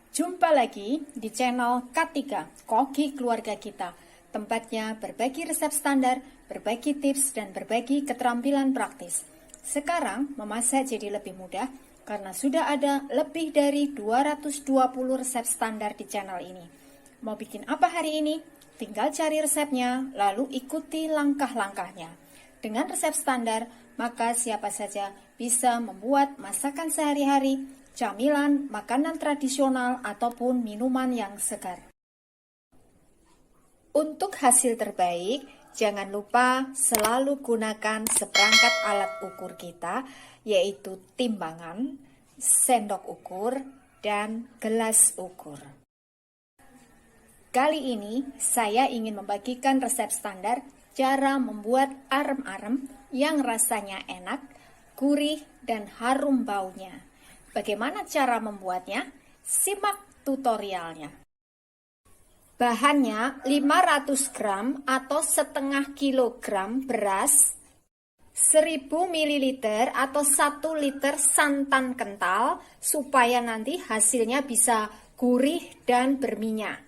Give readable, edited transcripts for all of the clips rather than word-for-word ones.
Jumpa lagi di channel K3, Koki Keluarga Kita. Tempatnya berbagi resep standar, berbagi tips, dan berbagi keterampilan praktis. Sekarang memasak jadi lebih mudah karena sudah ada lebih dari 220 resep standar di channel ini. Mau bikin apa hari ini? Tinggal cari resepnya, lalu ikuti langkah-langkahnya. Dengan resep standar, maka siapa saja bisa membuat masakan sehari-hari, camilan, makanan tradisional, ataupun minuman yang segar. Untuk hasil terbaik, jangan lupa selalu gunakan seperangkat alat ukur kita, yaitu timbangan, sendok ukur, dan gelas ukur. Kali ini, saya ingin membagikan resep standar cara membuat arem-arem yang rasanya enak, gurih, dan harum baunya. Bagaimana cara membuatnya? Simak tutorialnya. Bahannya 500 gram atau setengah kilogram beras, 1000 ml atau 1 liter santan kental supaya nanti hasilnya bisa gurih dan berminyak.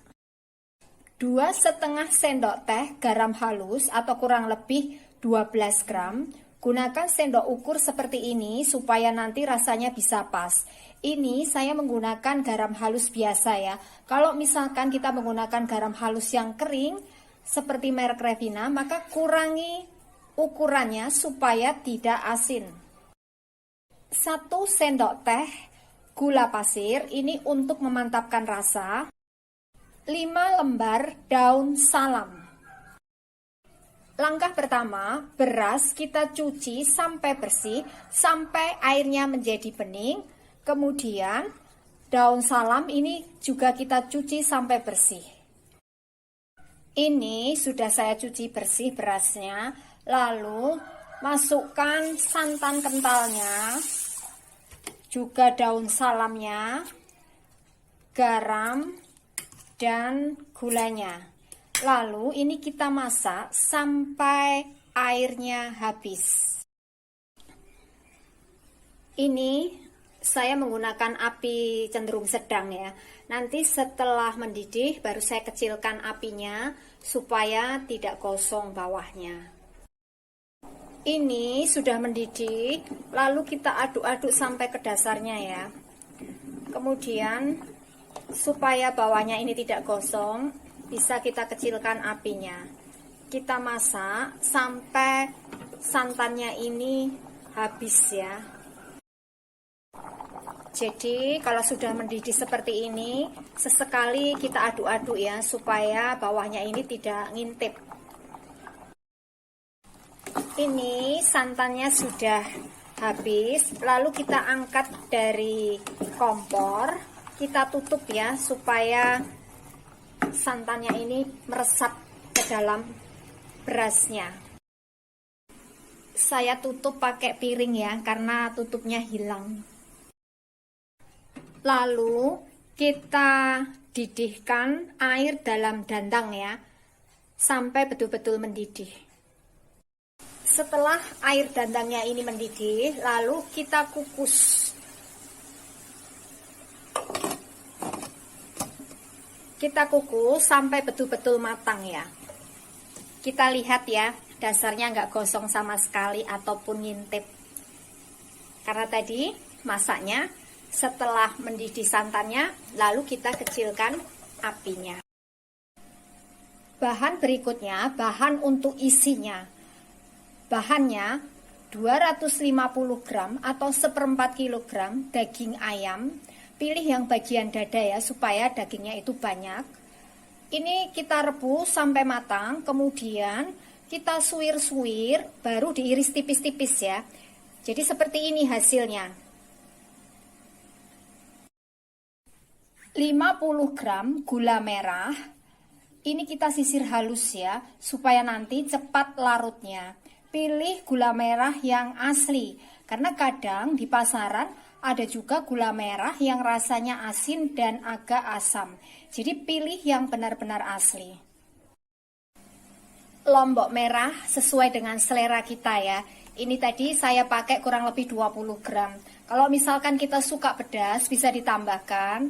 2,5 sendok teh garam halus atau kurang lebih 12 gram. Gunakan sendok ukur seperti ini supaya nanti rasanya bisa pas. Ini saya menggunakan garam halus biasa ya. Kalau misalkan kita menggunakan garam halus yang kering seperti merek Revina, maka kurangi ukurannya supaya tidak asin. 1 sendok teh gula pasir, ini untuk memantapkan rasa. 5 lembar daun salam. Langkah pertama, beras kita cuci sampai bersih, sampai airnya menjadi bening. Kemudian, daun salam ini juga kita cuci sampai bersih. Ini sudah saya cuci bersih berasnya, lalu masukkan santan kentalnya, juga daun salamnya, garam, dan gulanya. Lalu ini kita masak sampai airnya habis. Ini saya menggunakan api cenderung sedang ya. Nanti setelah mendidih baru saya kecilkan apinya supaya tidak gosong bawahnya. Ini sudah mendidih, lalu kita aduk-aduk sampai ke dasarnya ya. Kemudian supaya bawahnya ini tidak gosong, bisa kita kecilkan apinya. Kita masak sampai santannya ini habis ya. Jadi kalau sudah mendidih seperti ini, sesekali kita aduk-aduk ya, supaya bawahnya ini tidak ngintip. Ini santannya sudah habis, lalu kita angkat dari kompor. Kita tutup ya, supaya santannya ini meresap ke dalam berasnya. Saya tutup pakai piring ya, karena tutupnya hilang. Lalu kita didihkan air dalam dandang ya, sampai betul-betul mendidih. Setelah air dandangnya ini mendidih, lalu kita kukus. Kita kukus sampai betul-betul matang ya. Kita lihat ya, dasarnya nggak gosong sama sekali ataupun ngintip. Karena tadi masaknya setelah mendidih santannya, lalu kita kecilkan apinya. Bahan berikutnya, bahan untuk isinya. Bahannya 250 gram atau 1/4 kilogram daging ayam. Pilih yang bagian dada ya, supaya dagingnya itu banyak. Ini kita rebus sampai matang, kemudian kita suwir-suwir, baru diiris tipis-tipis ya. Jadi seperti ini hasilnya. 50 gram gula merah. Ini kita sisir halus ya, supaya nanti cepat larutnya. Pilih gula merah yang asli, karena kadang di pasaran ada juga gula merah yang rasanya asin dan agak asam. Jadi pilih yang benar-benar asli. Lombok merah sesuai dengan selera kita ya. Ini tadi saya pakai kurang lebih 20 gram. Kalau misalkan kita suka pedas bisa ditambahkan,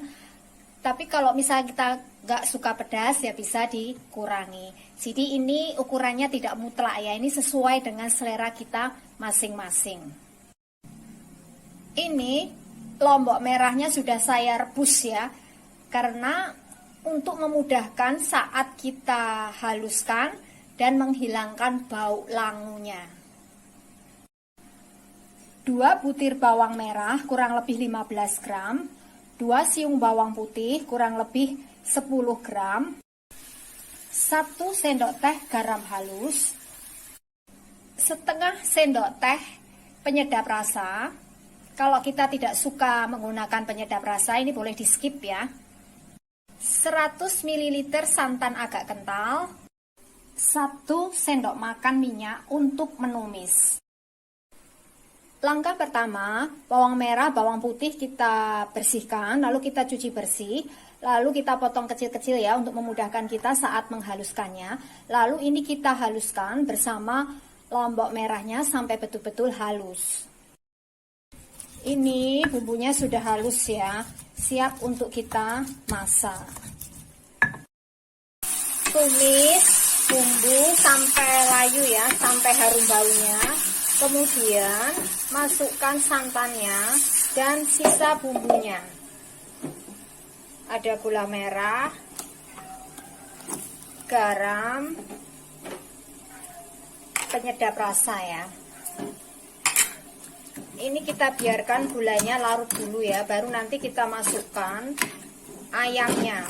tapi kalau misalnya kita nggak suka pedas ya bisa dikurangi. Jadi ini ukurannya tidak mutlak ya, ini sesuai dengan selera kita masing-masing. Ini lombok merahnya sudah saya rebus ya, karena untuk memudahkan saat kita haluskan dan menghilangkan bau langunya. 2 butir bawang merah kurang lebih 15 gram, 2 siung bawang putih kurang lebih 10 gram, 1 sendok teh garam halus, setengah sendok teh penyedap rasa. Kalau kita tidak suka menggunakan penyedap rasa, ini boleh di skip ya. 100 ml santan agak kental, 1 sendok makan minyak untuk menumis. Langkah pertama, bawang merah, bawang putih kita bersihkan, lalu kita cuci bersih, lalu kita potong kecil-kecil ya untuk memudahkan kita saat menghaluskannya. Lalu ini kita haluskan bersama lombok merahnya sampai betul-betul halus. Ini bumbunya sudah halus ya, siap untuk kita masak. Tumis bumbu sampai layu ya, sampai harum baunya. Kemudian masukkan santannya dan sisa bumbunya. Ada gula merah, garam, penyedap rasa ya. Ini kita biarkan gulanya larut dulu ya, baru nanti kita masukkan ayamnya.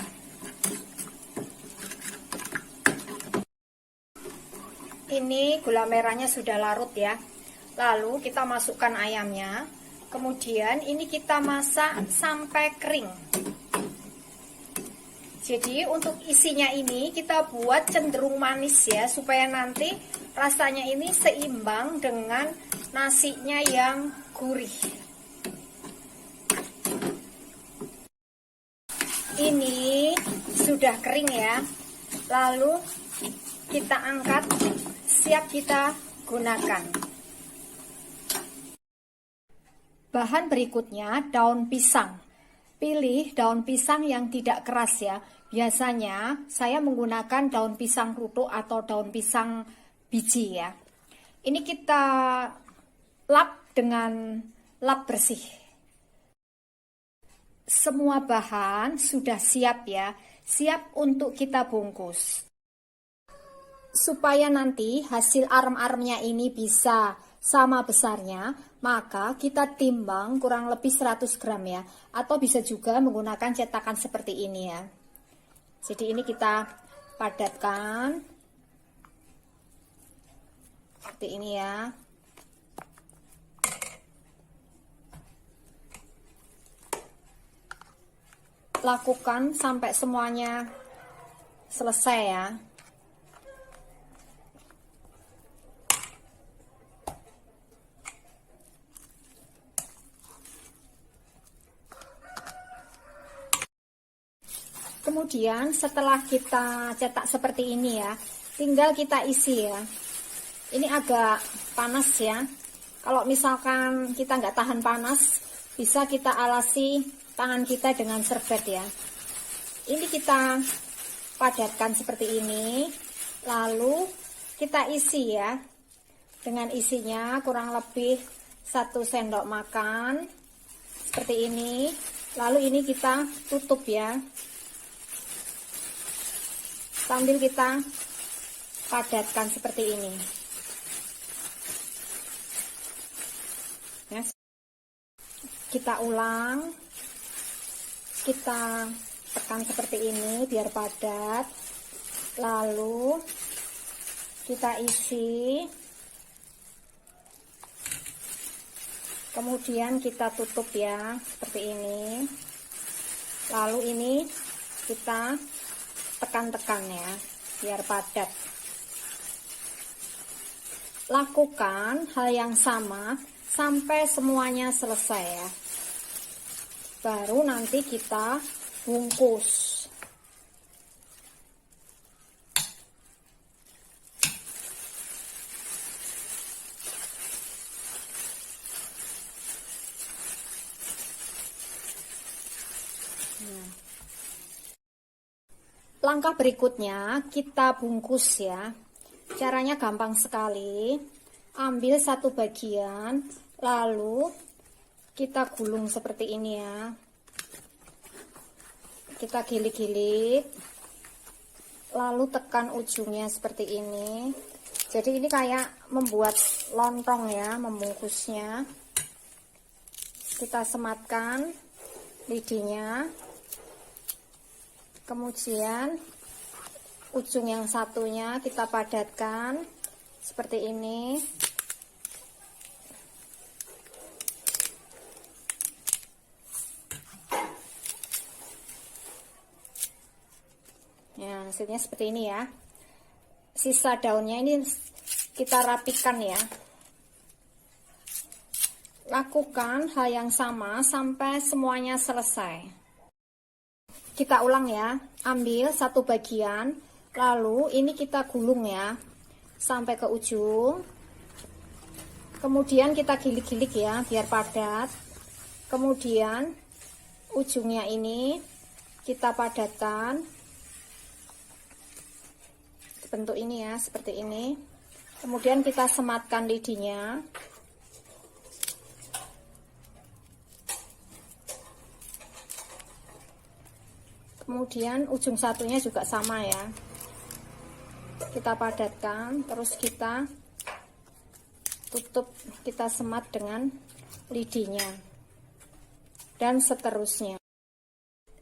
Ini gula merahnya sudah larut ya. Lalu kita masukkan ayamnya. Kemudian ini kita masak sampai kering. Jadi untuk isinya ini kita buat cenderung manis ya, supaya nanti rasanya ini seimbang dengan nasinya yang gurih. Ini sudah kering ya. Lalu kita angkat, siap kita gunakan. Bahan berikutnya daun pisang. Pilih daun pisang yang tidak keras ya. Biasanya saya menggunakan daun pisang rutuk atau daun pisang biji ya. Ini kita lap dengan lap bersih. Semua bahan sudah siap ya. Siap untuk kita bungkus. Supaya nanti hasil arem-aremnya ini bisa sama besarnya, maka kita timbang kurang lebih 100 gram ya, atau bisa juga menggunakan cetakan seperti ini ya. Jadi ini kita padatkan seperti ini ya. Lakukan sampai semuanya selesai ya. Kemudian setelah kita cetak seperti ini ya, tinggal kita isi ya. Ini agak panas ya. Kalau misalkan kita nggak tahan panas, bisa kita alasi tangan kita dengan serbet ya. Ini kita padatkan seperti ini, lalu kita isi ya. Dengan isinya kurang lebih 1 sendok makan seperti ini. Lalu ini kita tutup ya, sambil kita padatkan seperti ini ya. Kita ulang, kita tekan seperti ini biar padat, lalu kita isi, kemudian kita tutup ya seperti ini. Lalu ini kita tekan-tekan ya biar padat. Lakukan hal yang sama sampai semuanya selesai ya, baru nanti kita bungkus. Nah, langkah berikutnya kita bungkus ya. Caranya gampang sekali. Ambil satu bagian, lalu kita gulung seperti ini ya. Kita gilik-gilik, lalu tekan ujungnya seperti ini. Jadi ini kayak membuat lontong ya, membungkusnya. Kita sematkan lidinya. Kemudian ujung yang satunya kita padatkan seperti ini. Ya, hasilnya seperti ini ya. Sisa daunnya ini kita rapikan ya. Lakukan hal yang sama sampai semuanya selesai. Kita ulang ya. Ambil satu bagian, lalu ini kita gulung ya sampai ke ujung. Kemudian kita gilik-gilik ya biar padat. Kemudian ujungnya ini kita padatkan. Bentuk ini ya, seperti ini. Kemudian kita sematkan lidinya. Kemudian ujung satunya juga sama ya. Kita padatkan, terus kita tutup, kita semat dengan lidinya. Dan seterusnya.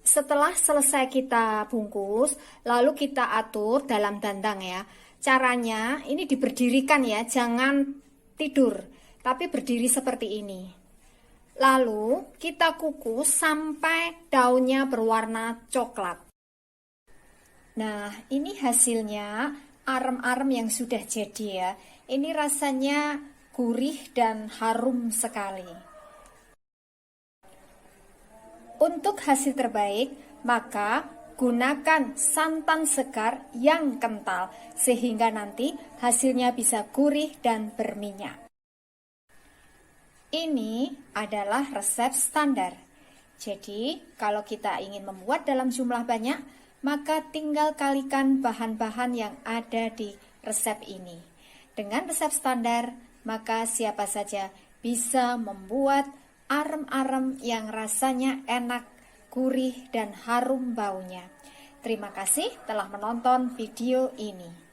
Setelah selesai kita bungkus, lalu kita atur dalam dandang ya. Caranya ini diberdirikan ya, jangan tidur, tapi berdiri seperti ini. Lalu kita kukus sampai daunnya berwarna coklat. Nah, ini hasilnya arem-arem yang sudah jadi ya. Ini rasanya gurih dan harum sekali. Untuk hasil terbaik, maka gunakan santan segar yang kental sehingga nanti hasilnya bisa gurih dan berminyak. Ini adalah resep standar. Jadi, kalau kita ingin membuat dalam jumlah banyak, maka tinggal kalikan bahan-bahan yang ada di resep ini. Dengan resep standar, maka siapa saja bisa membuat arem-arem yang rasanya enak, gurih, dan harum baunya. Terima kasih telah menonton video ini.